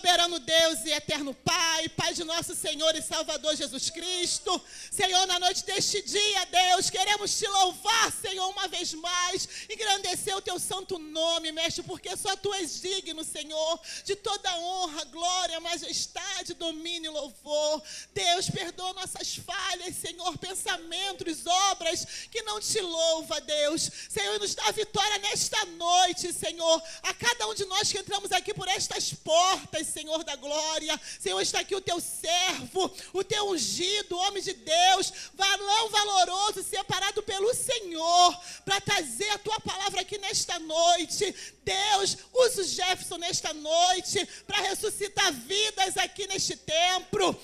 soberano Deus e eterno Pai, Pai de nosso Senhor e Salvador Jesus Cristo, Senhor, na noite deste dia, Deus, queremos te louvar, Senhor, uma vez mais, engrandecer o teu santo nome, Mestre, porque só tu és digno, Senhor, de toda honra, glória, majestade, domínio e louvor. Deus, perdoa nossas falhas, Senhor, pensamentos, obras que não te louva, Deus. Senhor, nos dá vitória nesta noite, Senhor, a cada um de nós que entramos aqui por estas portas, Senhor da glória. Senhor, está aqui o teu servo, o teu ungido, homem de Deus, varão valoroso, separado pelo Senhor, para trazer a tua palavra aqui nesta noite. Deus, usa o Jefferson nesta noite para ressuscitar vidas aqui neste templo.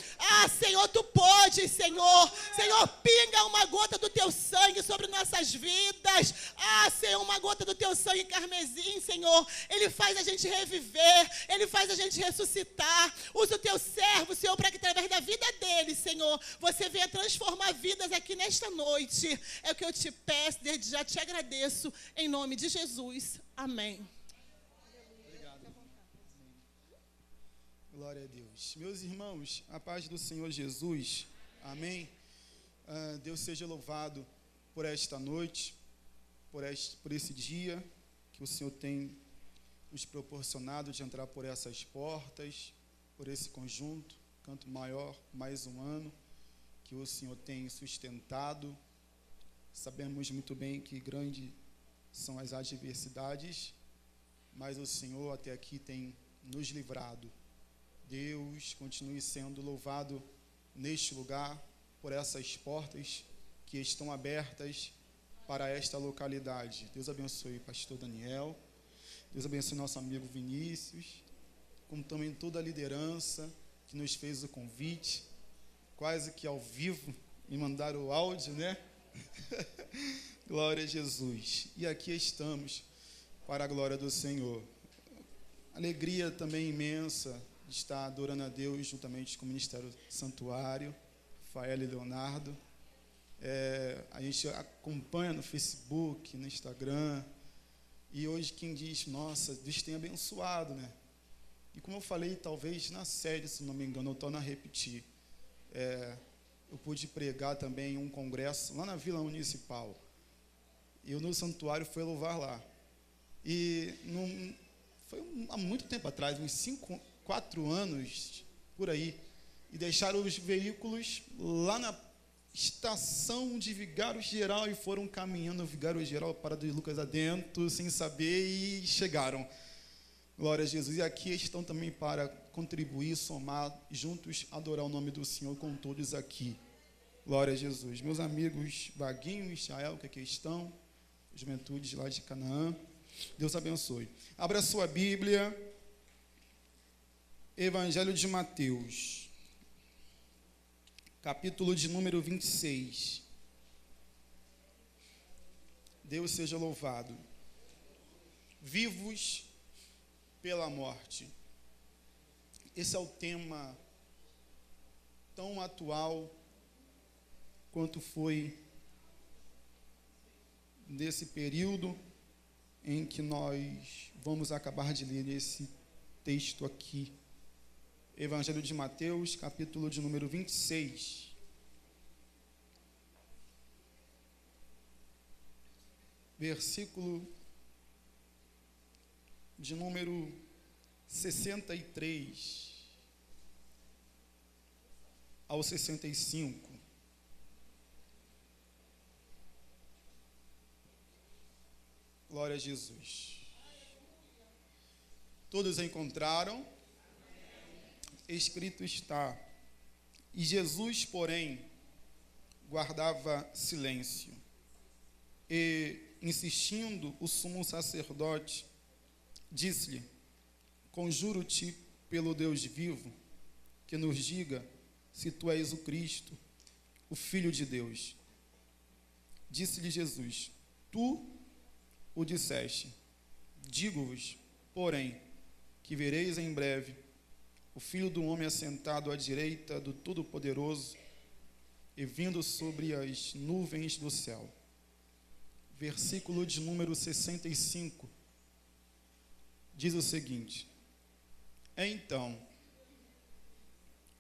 Senhor, tu podes, Senhor. Senhor, pinga uma gota do teu sangue sobre nossas vidas. Senhor, uma gota do teu sangue carmesim, Senhor. Ele faz a gente reviver, ele faz a gente ressuscitar. Usa o teu servo, Senhor, para que através da vida dele, Senhor, você venha transformar vidas aqui nesta noite. É o que eu te peço, desde já te agradeço, em nome de Jesus. Amém. Obrigado. Glória a Deus. Meus irmãos, a paz do Senhor Jesus. Amém. Deus seja louvado por esta noite, por esse dia que o Senhor tem nos proporcionado de entrar por essas portas, por esse conjunto, Canto Maior, mais um ano que o Senhor tem sustentado. Sabemos muito bem que grandes são as adversidades, mas o Senhor até aqui tem nos livrado. Deus continue sendo louvado neste lugar, por essas portas que estão abertas para esta localidade. Deus abençoe o pastor Daniel, Deus abençoe nosso amigo Vinícius, como também toda a liderança que nos fez o convite, quase que ao vivo, me mandaram o áudio, né? Glória a Jesus. E aqui estamos para a glória do Senhor. Alegria também imensa de estar adorando a Deus juntamente com o Ministério Santuário, Rafael e Leonardo. A gente acompanha no Facebook, no Instagram, e hoje quem diz, nossa, Deus tem abençoado, né? E como eu falei, talvez na série, se não me engano, eu torno a repetir, eu pude pregar também um congresso lá na Vila Municipal. Eu no santuário fui louvar lá. E foi há muito tempo atrás, uns 4 anos, por aí, e deixaram os veículos lá na estação de Vigário Geral e foram caminhando Vigário Geral, Parada de Lucas adentro, sem saber, e chegaram. Glória a Jesus. E aqui estão também para contribuir, somar, juntos adorar o nome do Senhor com todos aqui. Glória a Jesus. Meus amigos Vaguinho e Israel, que aqui estão, juventude lá de Canaã, Deus abençoe. Abra sua Bíblia, Evangelho de Mateus, capítulo de número 26. Deus seja louvado. Vivos pela morte. Esse é o tema tão atual quanto foi nesse período em que nós vamos acabar de ler esse texto aqui. Evangelho de Mateus, capítulo de número 26. Versículo de número 63 ao 65. Glória a Jesus. Todos encontraram? Escrito está: e Jesus, porém, guardava silêncio. E, insistindo o sumo sacerdote, disse-lhe: conjuro-te pelo Deus vivo, que nos diga se tu és o Cristo, o Filho de Deus. Disse-lhe Jesus: tu o disseste. Digo-vos, porém, que vereis em breve o Filho do Homem assentado à direita do Todo-Poderoso e vindo sobre as nuvens do céu. Versículo de número 65 diz o seguinte: então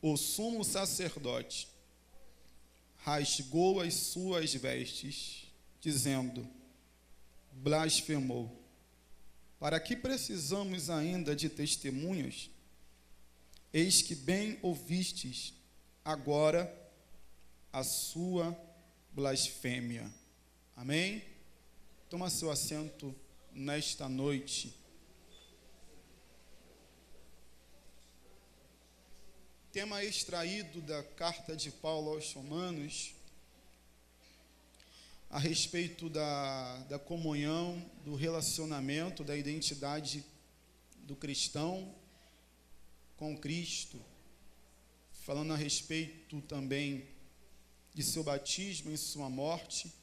o sumo sacerdote rasgou as suas vestes, dizendo: blasfemou. Para que precisamos ainda de testemunhas? Eis que bem ouvistes agora a sua blasfêmia. Amém? Toma seu assento nesta noite. Tema extraído da carta de Paulo aos Romanos, a respeito da comunhão, do relacionamento, da identidade do cristão com Cristo, falando a respeito também de seu batismo e sua morte,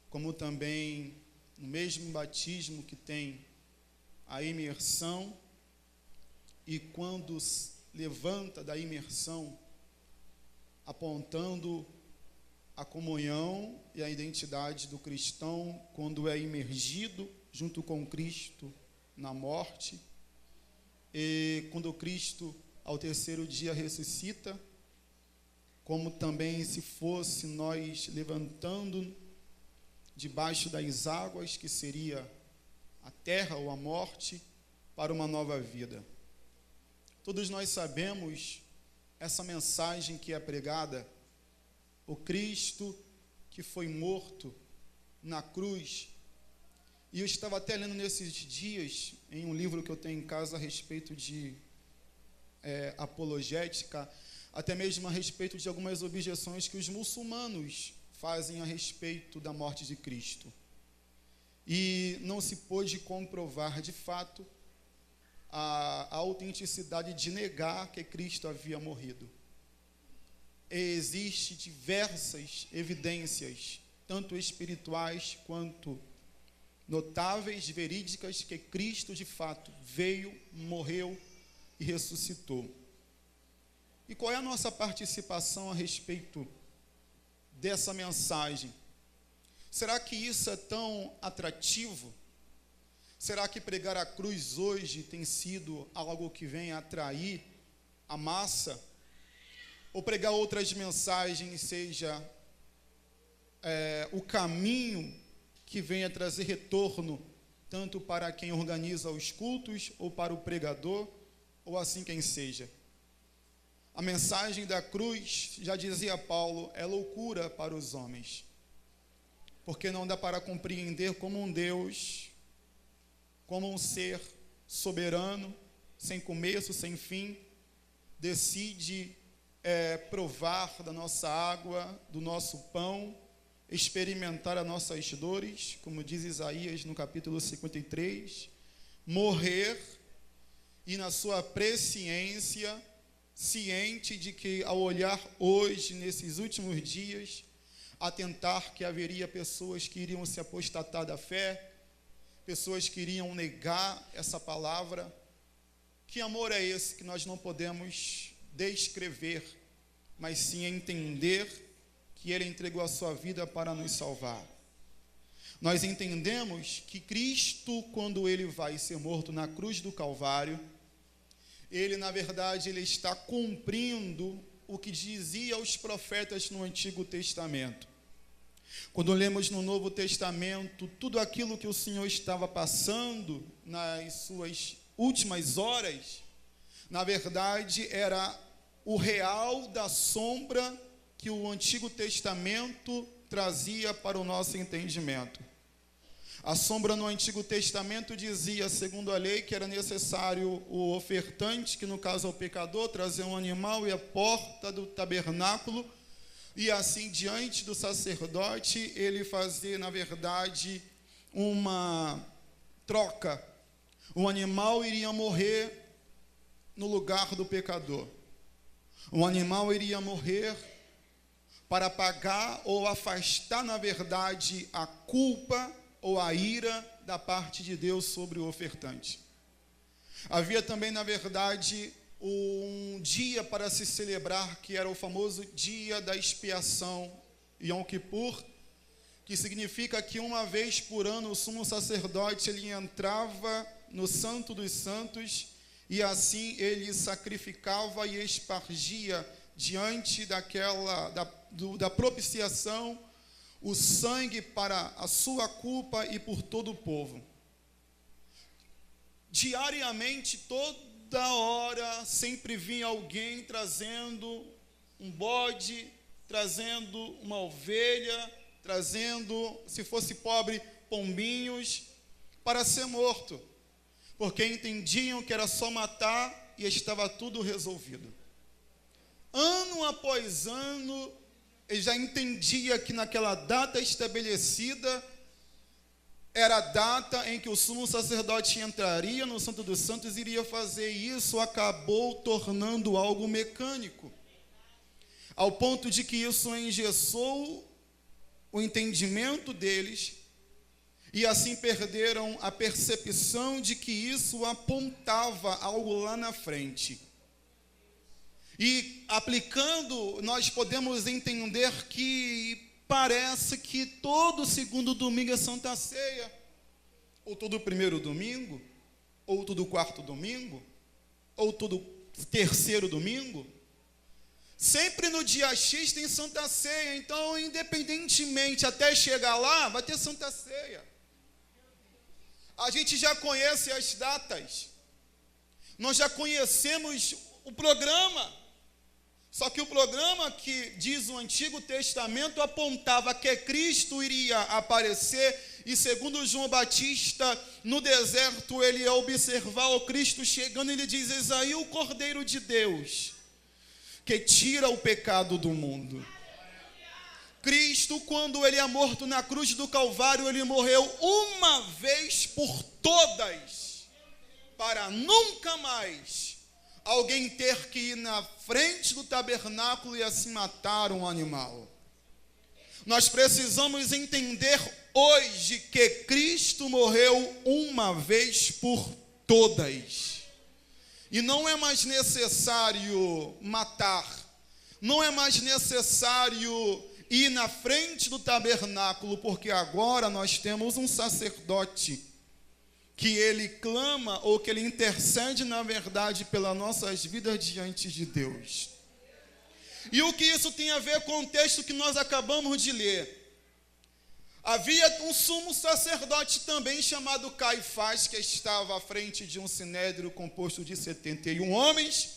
como também no mesmo batismo que tem a imersão, e quando levanta da imersão, apontando a comunhão e a identidade do cristão quando é imergido junto com Cristo na morte, e quando Cristo ao terceiro dia ressuscita, como também se fosse nós levantando debaixo das águas, que seria a terra ou a morte, para uma nova vida. Todos nós sabemos essa mensagem que é pregada, o Cristo que foi morto na cruz. E eu estava até lendo nesses dias, em um livro que eu tenho em casa a respeito de apologética, até mesmo a respeito de algumas objeções que os muçulmanos fazem a respeito da morte de Cristo. E não se pôde comprovar de fato a autenticidade de negar que Cristo havia morrido. Existem diversas evidências, tanto espirituais quanto notáveis, verídicas, que Cristo de fato veio, morreu e ressuscitou. E qual é a nossa participação a respeito dessa mensagem? Será que isso é tão atrativo? Será que pregar a cruz hoje tem sido algo que vem atrair a massa? Ou pregar outras mensagens seja o caminho que venha trazer retorno tanto para quem organiza os cultos ou para o pregador, ou assim quem seja? A mensagem da cruz, já dizia Paulo, é loucura para os homens, porque não dá para compreender como um Deus, como um ser soberano, sem começo, sem fim, decide provar da nossa água, do nosso pão, experimentar as nossas dores, como diz Isaías no capítulo 53, morrer e na sua presciência, ciente de que ao olhar hoje, nesses últimos dias, atentar que haveria pessoas que iriam se apostatar da fé, pessoas que iriam negar essa palavra. Que amor é esse que nós não podemos descrever, mas sim entender que Ele entregou a sua vida para nos salvar? Nós entendemos que Cristo, quando Ele vai ser morto na cruz do Calvário, Ele, na verdade, Ele está cumprindo o que dizia os profetas no Antigo Testamento. Quando lemos no Novo Testamento tudo aquilo que o Senhor estava passando nas suas últimas horas, na verdade era o real da sombra que o Antigo Testamento trazia para o nosso entendimento. A sombra no Antigo Testamento dizia, segundo a lei, que era necessário o ofertante, que no caso é o pecador, trazer um animal e a porta do tabernáculo, e assim diante do sacerdote ele fazer, na verdade, uma troca. O animal iria morrer no lugar do pecador. O animal iria morrer para pagar ou afastar, na verdade, a culpa ou a ira da parte de Deus sobre o ofertante. Havia também, na verdade, um dia para se celebrar, que era o famoso dia da expiação, Yom Kippur, que significa que uma vez por ano o sumo sacerdote ele entrava no Santo dos Santos e assim ele sacrificava e espargia diante da propiciação o sangue para a sua culpa e por todo o povo. Diariamente, toda hora, sempre vinha alguém trazendo um bode, trazendo uma ovelha, trazendo, se fosse pobre, pombinhos, para ser morto, porque entendiam que era só matar e estava tudo resolvido. Ano após ano, ele já entendia que naquela data estabelecida era a data em que o sumo sacerdote entraria no Santo dos Santos e iria fazer isso, acabou tornando algo mecânico, ao ponto de que isso engessou o entendimento deles, e assim perderam a percepção de que isso apontava algo lá na frente. E aplicando, nós podemos entender que parece que todo segundo domingo é Santa Ceia, ou todo primeiro domingo, ou todo quarto domingo, ou todo terceiro domingo. Sempre no dia X tem Santa Ceia, então independentemente até chegar lá, vai ter Santa Ceia. A gente já conhece as datas, nós já conhecemos o programa. Só que o programa que diz o Antigo Testamento apontava que Cristo iria aparecer, e segundo João Batista, no deserto, ele ia observar o Cristo chegando, e ele diz: eis aí o Cordeiro de Deus, que tira o pecado do mundo. Cristo, quando ele é morto na cruz do Calvário, ele morreu uma vez por todas, para nunca mais alguém ter que ir na frente do tabernáculo e assim matar um animal. Nós precisamos entender hoje que Cristo morreu uma vez por todas. E não é mais necessário matar, não é mais necessário ir na frente do tabernáculo, porque agora nós temos um sacerdote que ele clama, ou que ele intercede, na verdade, pelas nossas vidas diante de Deus. E o que isso tem a ver com o texto que nós acabamos de ler? Havia um sumo sacerdote também chamado Caifás, que estava à frente de um sinédrio composto de 71 homens,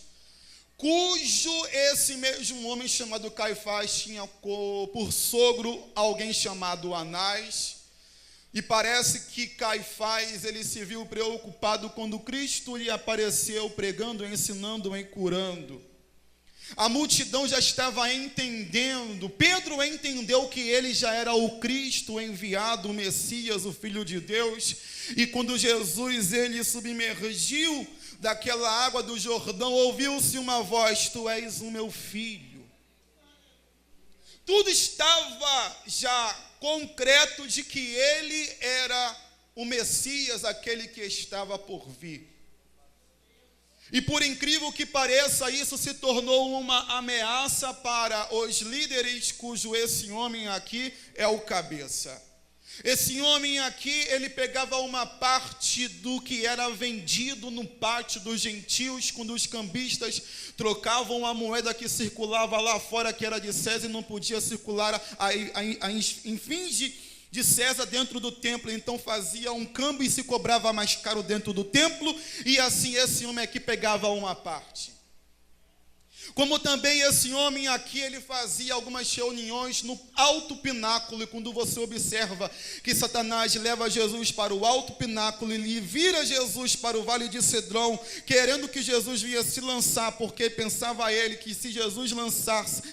cujo esse mesmo homem chamado Caifás tinha por sogro alguém chamado Anás. E parece que Caifás, ele se viu preocupado quando Cristo lhe apareceu pregando, ensinando e curando. A multidão já estava entendendo, Pedro entendeu que ele já era o Cristo enviado, o Messias, o Filho de Deus. E quando Jesus, ele submergiu daquela água do Jordão, ouviu-se uma voz: tu és o meu filho. Tudo estava já concreto de que ele era o Messias, aquele que estava por vir. E por incrível que pareça, isso se tornou uma ameaça para os líderes, cujo esse homem aqui é o cabeça. Esse homem aqui, ele pegava uma parte do que era vendido no pátio dos gentios, quando os cambistas trocavam a moeda que circulava lá fora, que era de César, e não podia circular em fins de César dentro do templo. Então fazia um câmbio e se cobrava mais caro dentro do templo, e assim esse homem aqui pegava uma parte. Como também esse homem aqui, ele fazia algumas reuniões no alto pináculo, e quando você observa que Satanás leva Jesus para o alto pináculo e vira Jesus para o vale de Cedrão, querendo que Jesus viesse se lançar, porque pensava ele que se Jesus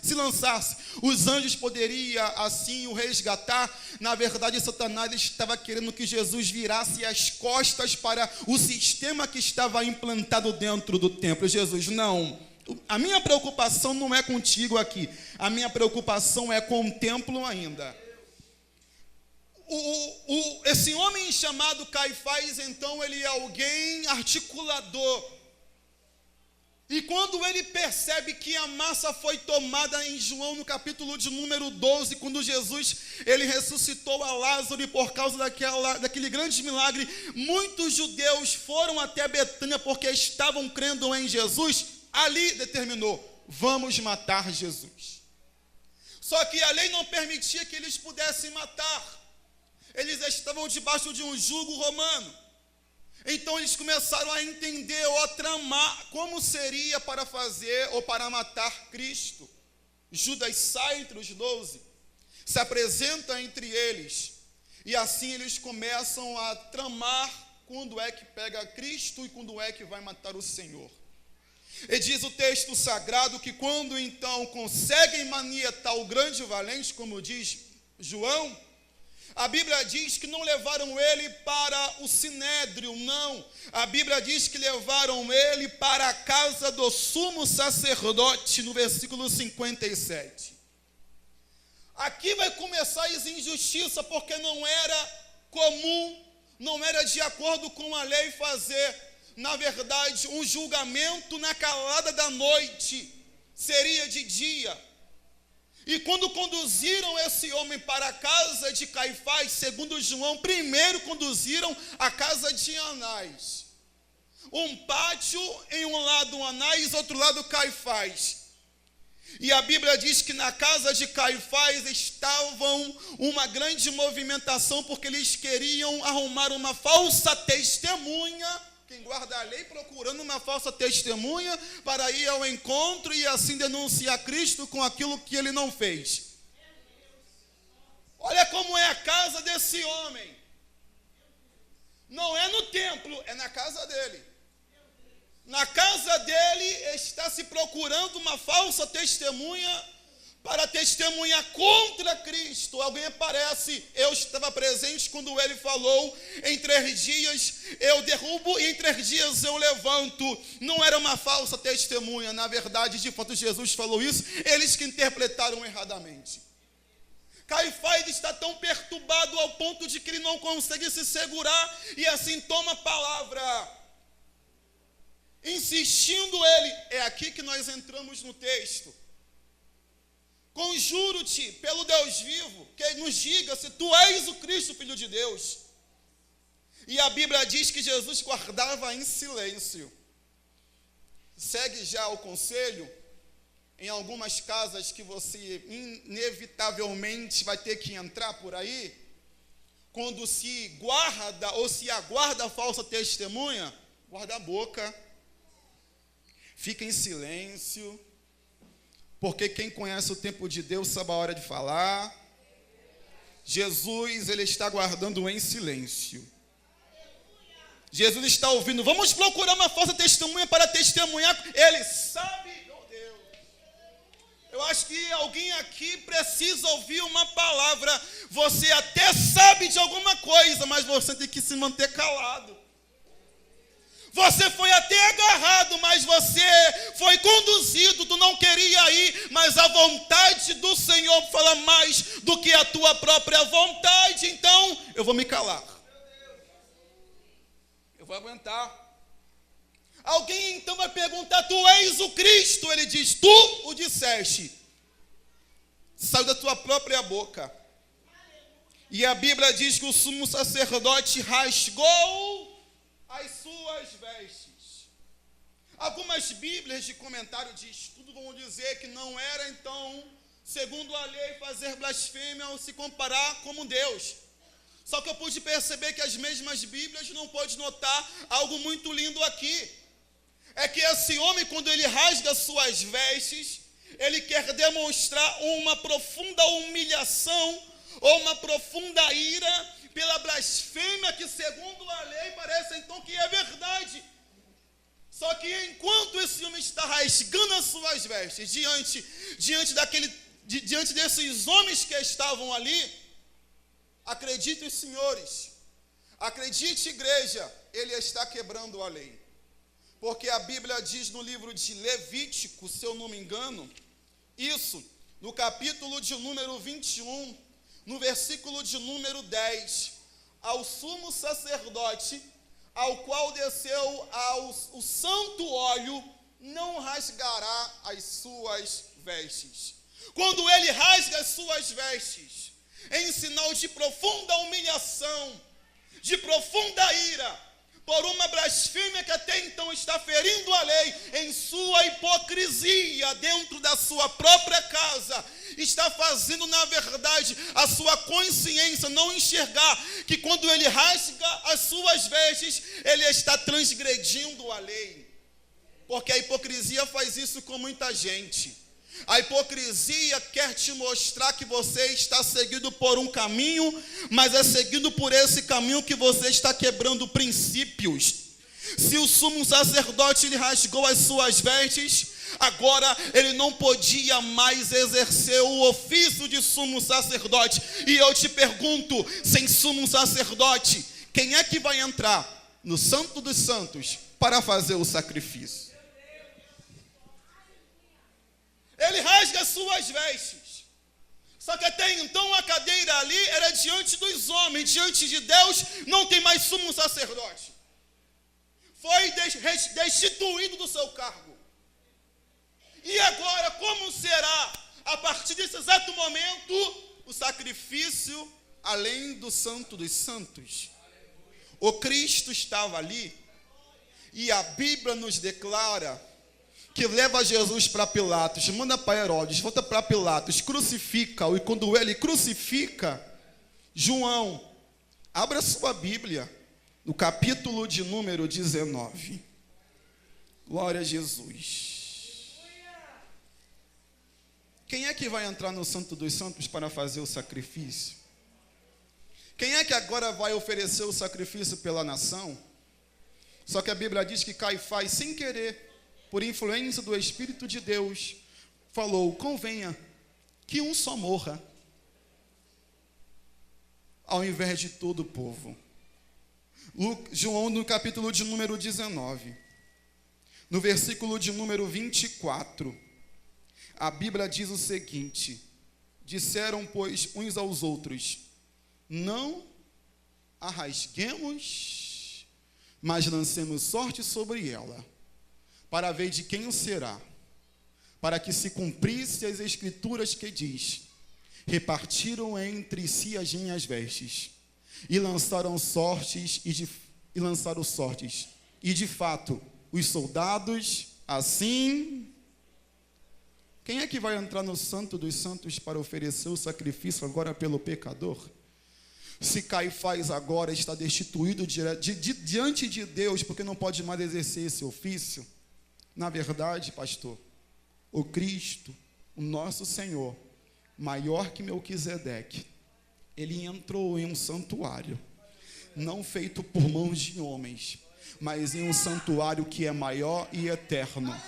se lançasse, os anjos poderiam assim o resgatar. Na verdade, Satanás estava querendo que Jesus virasse as costas para o sistema que estava implantado dentro do templo. Jesus: não. A minha preocupação não é contigo aqui, a minha preocupação é com o templo ainda. Esse homem chamado Caifás, então, ele é alguém articulador. E quando ele percebe que a massa foi tomada em João, no capítulo de número 12, quando Jesus, ele ressuscitou a Lázaro, e por causa daquele grande milagre, muitos judeus foram até Betânia porque estavam crendo em Jesus, ali determinou, vamos matar Jesus. Só que a lei não permitia que eles pudessem matar. Eles estavam debaixo de um jugo romano. Então eles começaram a entender ou a tramar como seria para fazer ou para matar Cristo. Judas sai entre os 12, se apresenta entre eles, e assim eles começam a tramar quando é que pega Cristo e quando é que vai matar o Senhor. E diz o texto sagrado que quando então conseguem manietar o grande valente, como diz João, a Bíblia diz que não levaram ele para o sinédrio, não. A Bíblia diz que levaram ele para a casa do sumo sacerdote, no versículo 57. Aqui vai começar as injustiças, porque não era comum, não era de acordo com a lei fazer, na verdade, um julgamento na calada da noite, seria de dia. E quando conduziram esse homem para a casa de Caifás, segundo João, primeiro conduziram a casa de Anás. Um pátio, em um lado Anás, outro lado Caifás. E a Bíblia diz que na casa de Caifás estavam uma grande movimentação, porque eles queriam arrumar uma falsa testemunha. Quem guarda a lei procurando uma falsa testemunha para ir ao encontro e assim denunciar Cristo com aquilo que ele não fez. Olha como é a casa desse homem. Não é no templo, é na casa dele. Na casa dele está se procurando uma falsa testemunha para testemunhar contra Cristo. Alguém aparece, eu estava presente quando ele falou, em 3 dias eu derrubo e em 3 dias eu levanto. Não era uma falsa testemunha, na verdade, de fato Jesus falou isso, eles que interpretaram erradamente. Caifás está tão perturbado ao ponto de que ele não consegue se segurar e assim toma a palavra, insistindo ele. É aqui que nós entramos no texto. Conjuro-te pelo Deus vivo, que nos diga se tu és o Cristo, Filho de Deus. E a Bíblia diz que Jesus guardava em silêncio. Segue já o conselho, em algumas casas que você inevitavelmente vai ter que entrar por aí, quando se guarda ou se aguarda a falsa testemunha, guarda a boca, fica em silêncio, porque quem conhece o tempo de Deus sabe a hora de falar. Jesus, ele está guardando em silêncio. Jesus está ouvindo, vamos procurar uma falsa testemunha para testemunhar. Ele sabe, meu Deus. Eu acho que alguém aqui precisa ouvir uma palavra. Você até sabe de alguma coisa, mas você tem que se manter calado. Você foi até agarrado, mas você foi conduzido, tu não queria ir, mas a vontade do Senhor fala mais do que a tua própria vontade, então eu vou me calar. Eu vou aguentar. Alguém então vai perguntar, tu és o Cristo? Ele diz, tu o disseste. Saiu da tua própria boca. E a Bíblia diz que o sumo sacerdote rasgou as suas vestes. Algumas bíblias de comentário de estudo vão dizer que não era então, segundo a lei, fazer blasfêmia ou se comparar como Deus. Só que eu pude perceber que as mesmas bíblias não pode notar algo muito lindo aqui. É que esse homem, quando ele rasga suas vestes, ele quer demonstrar uma profunda humilhação ou uma profunda ira pela blasfêmia que, segundo a lei, parece então que é verdade. Só que enquanto esse homem está rasgando as suas vestes diante desses homens que estavam ali, acreditem, senhores, acredite, igreja, ele está quebrando a lei. Porque a Bíblia diz no livro de Levítico, se eu não me engano, isso, no capítulo de número 21, no versículo de número 10, ao sumo sacerdote, ao qual desceu o santo óleo não rasgará as suas vestes. Quando ele rasga as suas vestes, em sinal de profunda humilhação, de profunda ira, por uma blasfêmia que até então está ferindo a lei, em sua hipocrisia dentro da sua própria casa, está fazendo, na verdade, a sua consciência não enxergar que quando ele rasga as suas vestes, ele está transgredindo a lei. Porque a hipocrisia faz isso com muita gente. A hipocrisia quer te mostrar que você está seguindo por um caminho, mas é seguindo por esse caminho que você está quebrando princípios. Se o sumo sacerdote ele rasgou as suas vestes, agora ele não podia mais exercer o ofício de sumo sacerdote. E eu te pergunto, sem sumo sacerdote, quem é que vai entrar no Santo dos Santos para fazer o sacrifício? Ele rasga as suas vestes. Só que até então a cadeira ali era diante dos homens, diante de Deus não tem mais sumo sacerdote. Foi destituído do seu cargo. E agora, como será, a partir desse exato momento, o sacrifício além do Santo dos Santos? O Cristo estava ali, e a Bíblia nos declara que leva Jesus para Pilatos, manda para Herodes, volta para Pilatos, crucifica-o, e quando ele crucifica, João, abra sua Bíblia, no capítulo de número 19, glória a Jesus. Quem é que vai entrar no Santo dos Santos para fazer o sacrifício? Quem é que agora vai oferecer o sacrifício pela nação? Só que a Bíblia diz que Caifás, sem querer, por influência do Espírito de Deus, falou: convenha que um só morra, ao invés de todo o povo. João, no capítulo de número 19, no versículo de número 24, a Bíblia diz o seguinte: disseram, pois, uns aos outros: não a rasguemos, mas lancemos sorte sobre ela, para ver de quem o será, para que se cumprisse as escrituras que diz: repartiram entre si as minhas vestes, e lançaram sortes, e de fato, os soldados, assim. Quem é que vai entrar no Santo dos Santos para oferecer o sacrifício agora pelo pecador? Se Caifás agora está destituído diante de Deus, porque não pode mais exercer esse ofício, na verdade, pastor, o Cristo, o nosso Senhor, maior que Melquisedeque, ele entrou em um santuário, não feito por mãos de homens, mas em um santuário que é maior e eterno.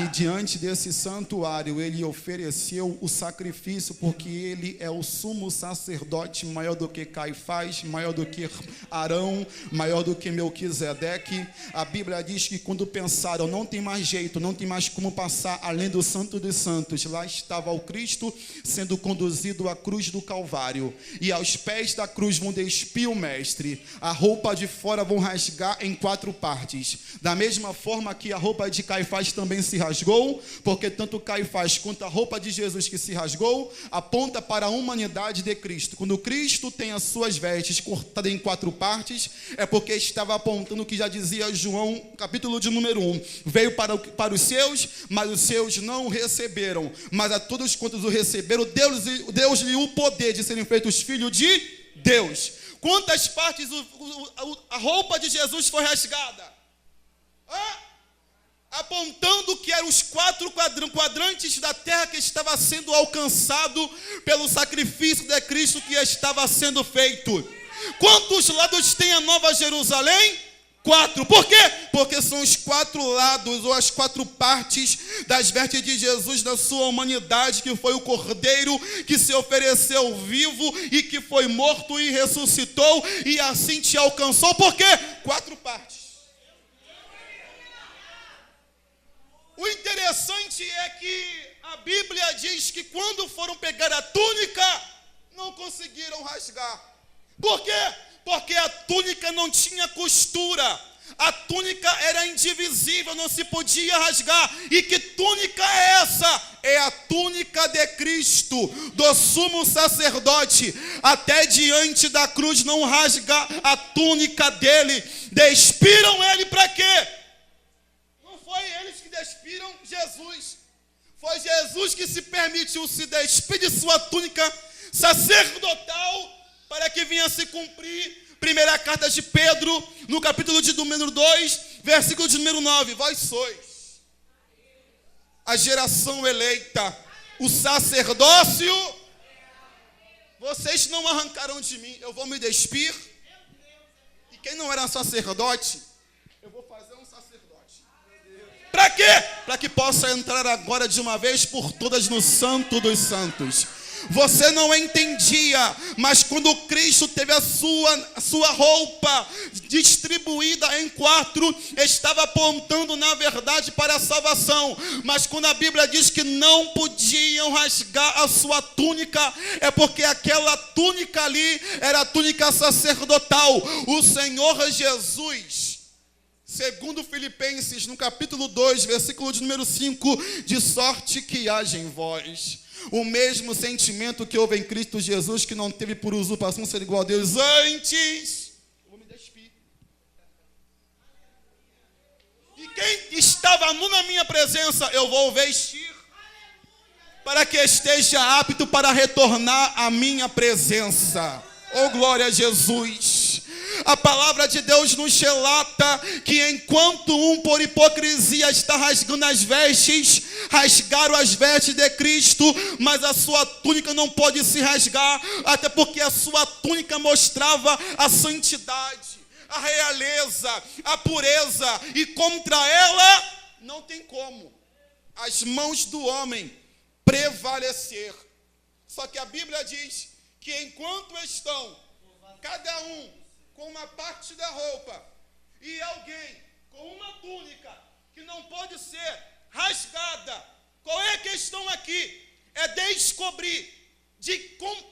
E diante desse santuário ele ofereceu o sacrifício, porque ele é o sumo sacerdote, maior do que Caifás, maior do que Arão, maior do que Melquisedeque. A Bíblia diz que quando pensaram, não tem mais jeito, não tem mais como passar além do Santo dos Santos, lá estava o Cristo sendo conduzido à cruz do Calvário, e aos pés da cruz vão despir o mestre, a roupa de fora vão rasgar em 4 partes, da mesma forma que a roupa de Caifás também se rasgou, porque tanto Caifás quanto a roupa de Jesus que se rasgou aponta para a humanidade de Cristo. Quando Cristo tem as suas vestes cortadas em 4 partes, é porque estava apontando o que já dizia João, capítulo de número 1, veio para os seus, mas os seus não o receberam, mas a todos quantos o receberam, Deus-lhe o poder de serem feitos filhos de Deus. Quantas partes a roupa de Jesus foi rasgada? Apontando que eram os 4 quadrantes da terra que estava sendo alcançado pelo sacrifício de Cristo que estava sendo feito. Quantos lados tem a Nova Jerusalém? 4. Por quê? Porque são os 4 lados, ou as 4 partes das vestes de Jesus na sua humanidade, que foi o Cordeiro que se ofereceu vivo e que foi morto e ressuscitou, e assim te alcançou. Por quê? 4 partes. O interessante é que a Bíblia diz que quando foram pegar a túnica, não conseguiram rasgar. Por quê? Porque a túnica não tinha costura. A túnica era indivisível, não se podia rasgar. E que túnica é essa? É a túnica de Cristo, do sumo sacerdote. Até diante da cruz não rasga a túnica dele. Despiram ele para quê? Não foi eles que despiram Jesus. Foi Jesus que se permitiu se despir de sua túnica sacerdotal para que vinha se cumprir. Primeira carta de Pedro, no capítulo de número 2, versículo de número 9. Vós sois a geração eleita, o sacerdócio. Vocês não arrancaram de mim, eu vou me despir. E quem não era sacerdote, eu vou fazer um sacerdote. Para quê? Para que possa entrar agora de uma vez por todas no Santo dos Santos. Você não entendia, mas quando Cristo teve a sua roupa distribuída em 4, estava apontando na verdade para a salvação. Mas quando a Bíblia diz que não podiam rasgar a sua túnica, é porque aquela túnica ali era a túnica sacerdotal. O Senhor Jesus, segundo Filipenses, no capítulo 2, versículo de número 5, de sorte que haja em vós o mesmo sentimento que houve em Cristo Jesus, que não teve por usurpação ser igual a Deus. Antes, eu vou me despir. E quem estava nu na minha presença, eu vou vestir, para que esteja apto para retornar à minha presença. Oh, glória a Jesus! A palavra de Deus nos relata que enquanto um por hipocrisia está rasgando as vestes, rasgaram as vestes de Cristo, mas a sua túnica não pode se rasgar, até porque a sua túnica mostrava a santidade, a realeza, a pureza, e contra ela não tem como as mãos do homem prevalecer. Só que a Bíblia diz que enquanto estão cada um com uma parte da roupa e alguém com uma túnica que não pode ser rasgada, qual é a questão aqui? É descobrir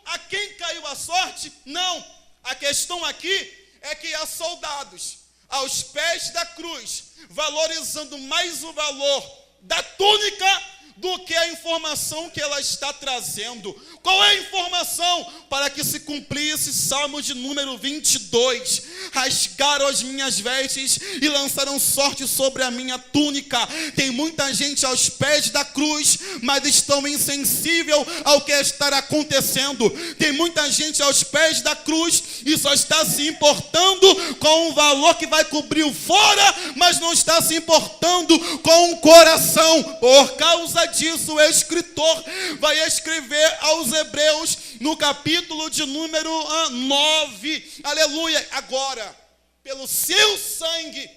a quem caiu a sorte? Não, a questão aqui é que há soldados aos pés da cruz, valorizando mais o valor da túnica do que a informação que ela está trazendo. Qual é a informação? Para que se cumprisse Salmo de número 22. Rasgaram as minhas vestes e lançaram sorte sobre a minha túnica. Tem muita gente aos pés da cruz, mas estão insensíveis ao que está acontecendo. Tem muita gente aos pés da cruz e só está se importando com um valor que vai cobrir o fora, mas não está se importando com o coração. Por causa disso, o escritor vai escrever aos Hebreus no capítulo de número 9, aleluia. Agora, pelo seu sangue,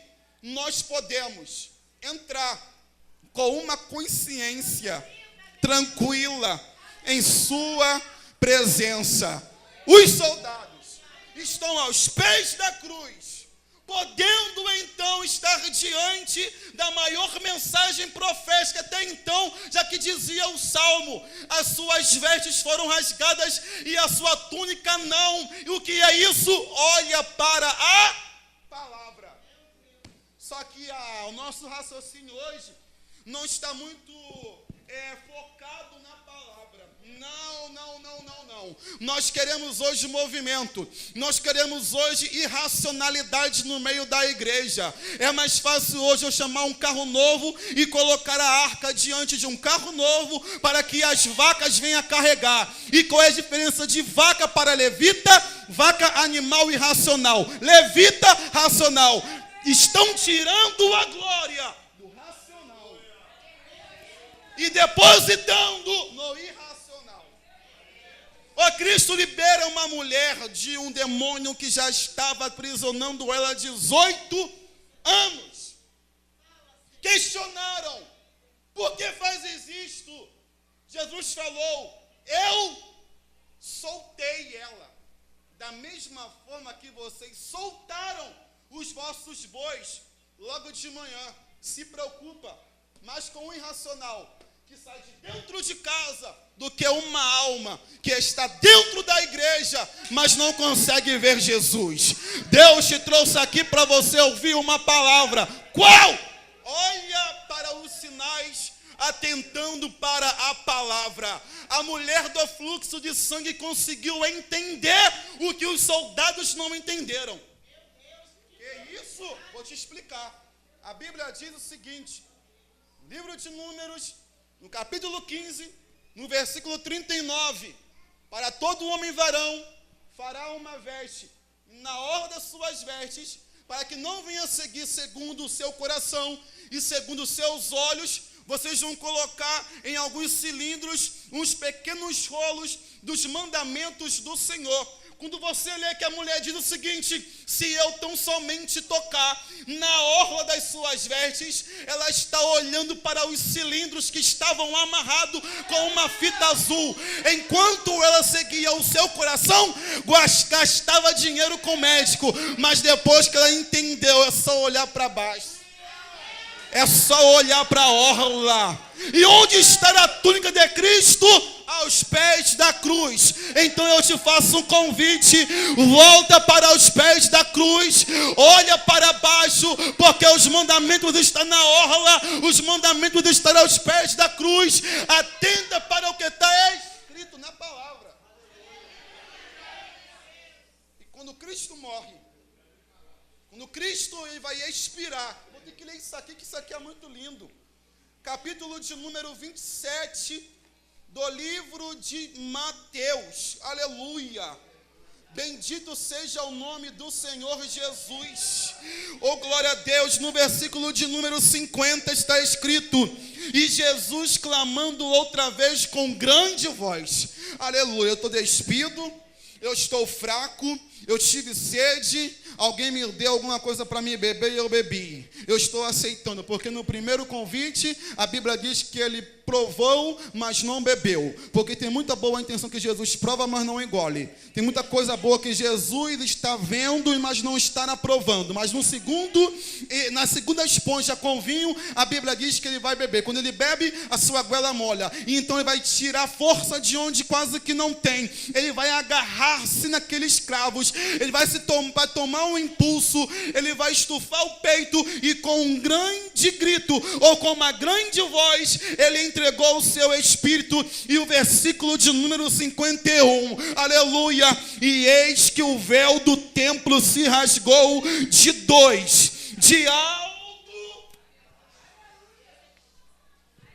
nós podemos entrar com uma consciência tranquila em sua presença. Os soldados estão aos pés da cruz, podendo então estar diante da maior mensagem profética até então, já que dizia o Salmo: as suas vestes foram rasgadas e a sua túnica não. E o que é isso? Olha para a palavra. Só que o nosso raciocínio hoje não está muito focado na palavra. Não. Nós queremos hoje movimento. Nós queremos hoje irracionalidade no meio da igreja. É mais fácil hoje eu chamar um carro novo e colocar a arca diante de um carro novo para que as vacas venham carregar. E qual é a diferença de vaca para levita? Vaca animal irracional, levita racional. Estão tirando a glória do racional e depositando no irracional. Cristo libera uma mulher de um demônio que já estava aprisionando ela há 18 anos. Questionaram: por que fazes isto? Jesus falou: eu soltei ela, da mesma forma que vocês soltaram os vossos bois logo de manhã. Se preocupa, mas com o irracional. que sai de dentro de casa do que uma alma que está dentro da igreja, mas não consegue ver Jesus. Deus te trouxe aqui para você ouvir uma palavra. Qual? Olha para os sinais, atentando para a palavra. A mulher do fluxo de sangue conseguiu entender o que os soldados não entenderam. Que isso? Vou te explicar. A Bíblia diz o seguinte, livro de Números, no capítulo 15, no versículo 39, para todo homem varão fará uma veste, na ordem das suas vestes, para que não venha seguir segundo o seu coração e segundo os seus olhos. Vocês vão colocar em alguns cilindros uns pequenos rolos dos mandamentos do Senhor. Quando você lê que a mulher diz o seguinte, se eu tão somente tocar na orla das suas vestes, ela está olhando para os cilindros que estavam amarrados com uma fita azul. Enquanto ela seguia o seu coração, gastava dinheiro com o médico. Mas depois que ela entendeu, é só olhar para baixo. É só olhar para a orla. E onde está a túnica de Cristo? Aos pés da cruz. Então eu te faço um convite. Volta para os pés da cruz. Olha para baixo, porque os mandamentos estão na orla. Os mandamentos estão aos pés da cruz. Atenda para o que está escrito na palavra. E quando Cristo morre, quando Cristo vai expirar, vou ter que ler isso aqui, que isso aqui é muito lindo. Capítulo de número 27 do livro de Mateus. Aleluia. Bendito seja o nome do Senhor Jesus. Oh, glória a Deus. No versículo de número 50 está escrito: e Jesus clamando outra vez com grande voz. Aleluia. Eu estou despido, eu estou fraco, eu tive sede. Alguém me deu alguma coisa para mim beber e eu bebi. Eu estou aceitando, porque no primeiro convite, a Bíblia diz que ele provou, mas não bebeu. Porque tem muita boa intenção que Jesus prova, mas não engole. Tem muita coisa boa que Jesus está vendo, mas não está aprovando. Mas na segunda esponja com vinho, a Bíblia diz que ele vai beber. Quando ele bebe, a sua goela molha. E então ele vai tirar força de onde quase que não tem. Ele vai agarrar-se naqueles cravos. Ele vai tomar um impulso, ele vai estufar o peito e com um grande grito ou com uma grande voz ele entregou o seu espírito. E o versículo de número 51, aleluia, e eis que o véu do templo se rasgou de dois, de alto,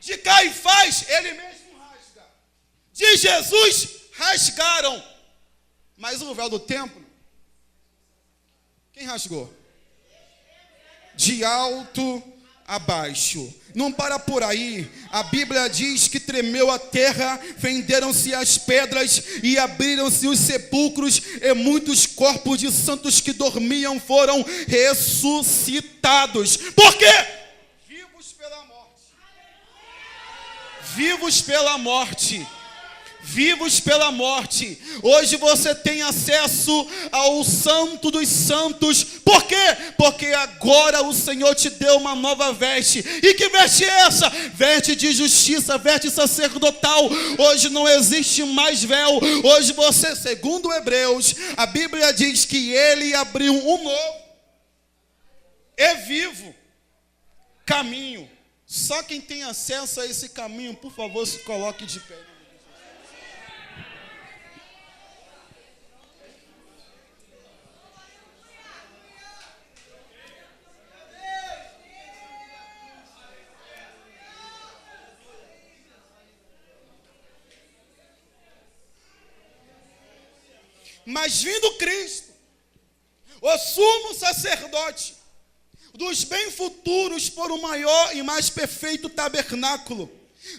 de Caifás ele mesmo rasga, de Jesus rasgaram, mas o véu do templo, quem rasgou? De alto a baixo. Não para por aí. A Bíblia diz que tremeu a terra, fenderam-se as pedras e abriram-se os sepulcros, e muitos corpos de santos que dormiam foram ressuscitados. Por quê? Vivos pela morte. Vivos pela morte. Vivos pela morte. Hoje você tem acesso ao Santo dos Santos. Por quê? Porque agora o Senhor te deu uma nova veste. E que veste é essa? Veste de justiça, veste sacerdotal. Hoje não existe mais véu. Hoje você, segundo Hebreus, a Bíblia diz que ele abriu um novo e vivo caminho. Só quem tem acesso a esse caminho, por favor, se coloque de pé. Mas vindo Cristo, o sumo sacerdote dos bem futuros, por um maior e mais perfeito tabernáculo,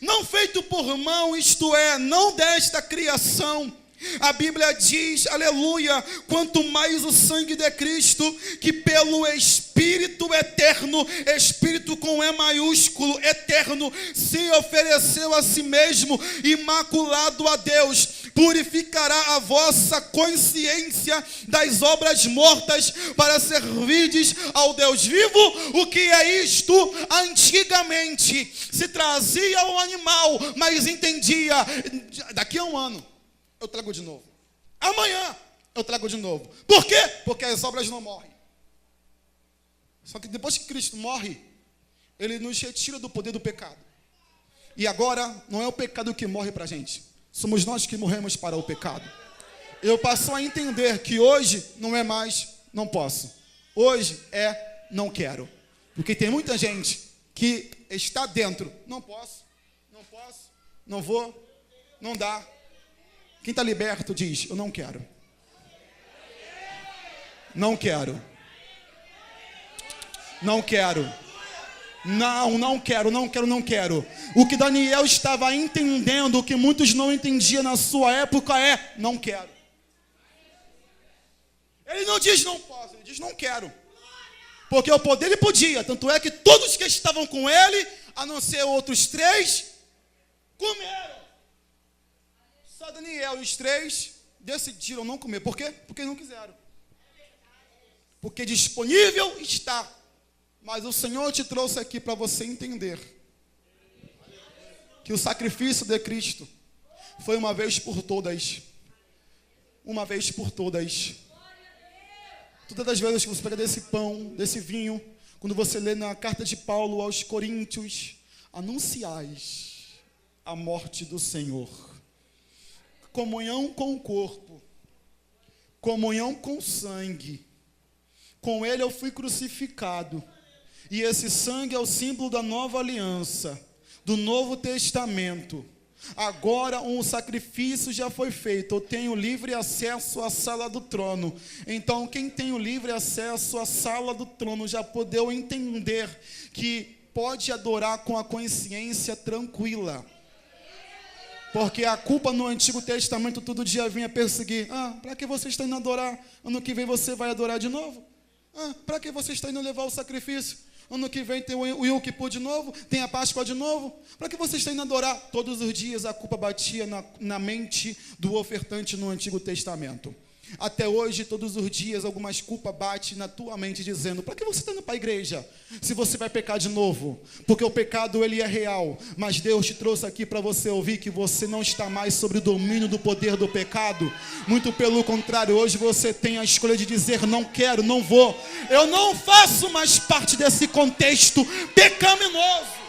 não feito por mão, isto é, não desta criação, A Bíblia diz, aleluia, quanto mais o sangue de Cristo, que pelo Espírito eterno, Espírito com E maiúsculo, eterno, se ofereceu a si mesmo, imaculado a Deus, purificará a vossa consciência das obras mortas, para servirdes ao Deus vivo. O que é isto? Antigamente se trazia um animal, mas entendia, daqui a um ano eu trago de novo, amanhã eu trago de novo. Por quê? Porque as obras não morrem. Só que depois que Cristo morre, Ele nos retira do poder do pecado. E agora não é o pecado que morre para a gente, somos nós que morremos para o pecado. Eu passo a entender que hoje não é mais não posso, hoje é não quero. Porque tem muita gente que está dentro, não posso, não vou, não dá. Quem está liberto diz, eu não quero. Não quero. Não quero. Não quero. O que Daniel estava entendendo, o que muitos não entendiam na sua época é, não quero. Ele não diz não posso, ele diz não quero. Porque o poder ele podia, tanto é que todos que estavam com ele, a não ser outros 3, comeram. Só Daniel e os 3 decidiram não comer. Por quê? Porque não quiseram. Porque disponível está. Mas o Senhor te trouxe aqui para você entender que o sacrifício de Cristo foi uma vez por todas. Uma vez por todas. Todas as vezes que você pega desse pão, desse vinho, quando você lê na carta de Paulo aos Coríntios, anunciais a morte do Senhor. Comunhão com o corpo, comunhão com o sangue. Com ele eu fui crucificado. E esse sangue é o símbolo da nova aliança, do Novo Testamento. Agora um sacrifício já foi feito, eu tenho livre acesso à sala do trono. Então quem tem o livre acesso à sala do trono já podeu entender que pode adorar com a consciência tranquila. Porque a culpa no Antigo Testamento todo dia vinha perseguir. Para que você está indo adorar? Ano que vem você vai adorar de novo? Para que você está indo levar o sacrifício? Ano que vem tem o Yom Kippur de novo, tem a Páscoa de novo. Para que você está indo adorar? Todos os dias a culpa batia na mente do ofertante no Antigo Testamento. Até hoje, todos os dias, algumas culpas batem na tua mente dizendo, para que você está indo para a igreja? Se você vai pecar de novo. Porque o pecado, ele é real. Mas Deus te trouxe aqui para você ouvir que você não está mais sob o domínio do poder do pecado. Muito pelo contrário, hoje você tem a escolha de dizer, não quero, não vou. Eu não faço mais parte desse contexto pecaminoso.